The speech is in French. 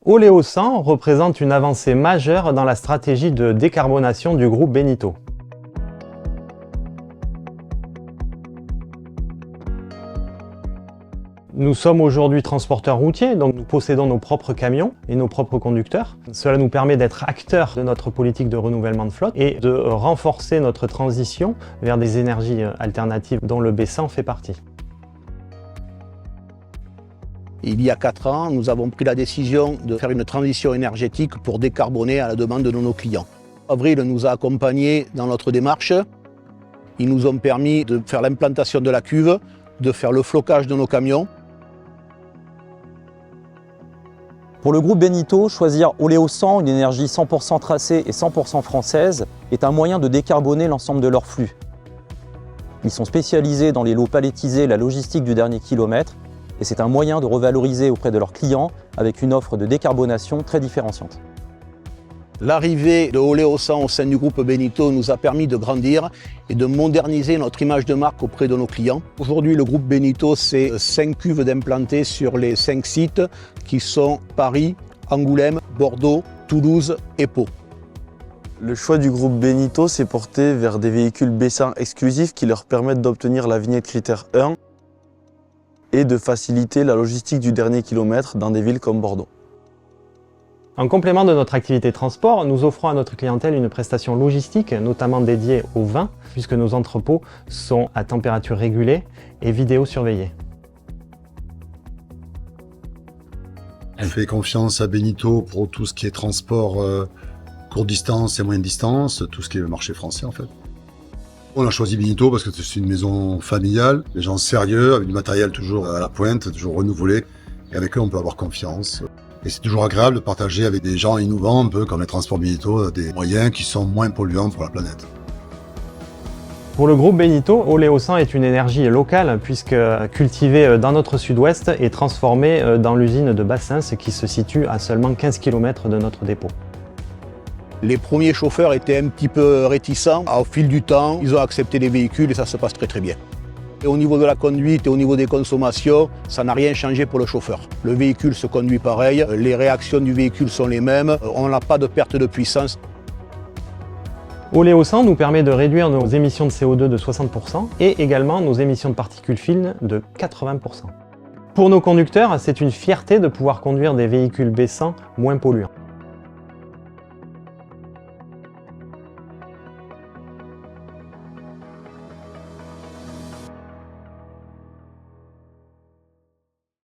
Oléo 100 représente une avancée majeure dans la stratégie de décarbonation du groupe Benito. Nous sommes aujourd'hui transporteurs routiers, donc nous possédons nos propres camions et nos propres conducteurs. Cela nous permet d'être acteurs de notre politique de renouvellement de flotte et de renforcer notre transition vers des énergies alternatives dont le B100 fait partie. Il y a 4 ans, nous avons pris la décision de faire une transition énergétique pour décarboner à la demande de nos clients. Avril nous a accompagnés dans notre démarche. Ils nous ont permis de faire l'implantation de la cuve, de faire le flocage de nos camions. Pour le groupe Benito, choisir Oléo 100, une énergie 100% tracée et 100% française, est un moyen de décarboner l'ensemble de leur flux. Ils sont spécialisés dans les lots palettisés et la logistique du dernier kilomètre, et c'est un moyen de revaloriser auprès de leurs clients avec une offre de décarbonation très différenciante. L'arrivée de Oléo 100 au sein du groupe Benito nous a permis de grandir et de moderniser notre image de marque auprès de nos clients. Aujourd'hui, le groupe Benito, c'est 5 cuves d'implantés sur les 5 sites qui sont Paris, Angoulême, Bordeaux, Toulouse et Pau. Le choix du groupe Benito s'est porté vers des véhicules B100 exclusifs qui leur permettent d'obtenir la vignette critère 1 et de faciliter la logistique du dernier kilomètre dans des villes comme Bordeaux. En complément de notre activité transport, nous offrons à notre clientèle une prestation logistique, notamment dédiée au vin, puisque nos entrepôts sont à température régulée et vidéosurveillés. On fait confiance à Benito pour tout ce qui est transport courte distance et moyenne distance, tout ce qui est le marché français en fait. On a choisi Benito parce que c'est une maison familiale, des gens sérieux, avec du matériel toujours à la pointe, toujours renouvelé, et avec eux on peut avoir confiance. Et c'est toujours agréable de partager avec des gens innovants, un peu comme les transports Benito, des moyens qui sont moins polluants pour la planète. Pour le groupe Benito, Oléo 100 est une énergie locale puisque cultivée dans notre sud-ouest et transformée dans l'usine de Bassins qui se situe à seulement 15 km de notre dépôt. Les premiers chauffeurs étaient un petit peu réticents. Au fil du temps, ils ont accepté les véhicules et ça se passe très très bien. Et au niveau de la conduite et au niveau des consommations, ça n'a rien changé pour le chauffeur. Le véhicule se conduit pareil, les réactions du véhicule sont les mêmes, on n'a pas de perte de puissance. Oléo 100 nous permet de réduire nos émissions de CO2 de 60% et également nos émissions de particules fines de 80%. Pour nos conducteurs, c'est une fierté de pouvoir conduire des véhicules B100 moins polluants.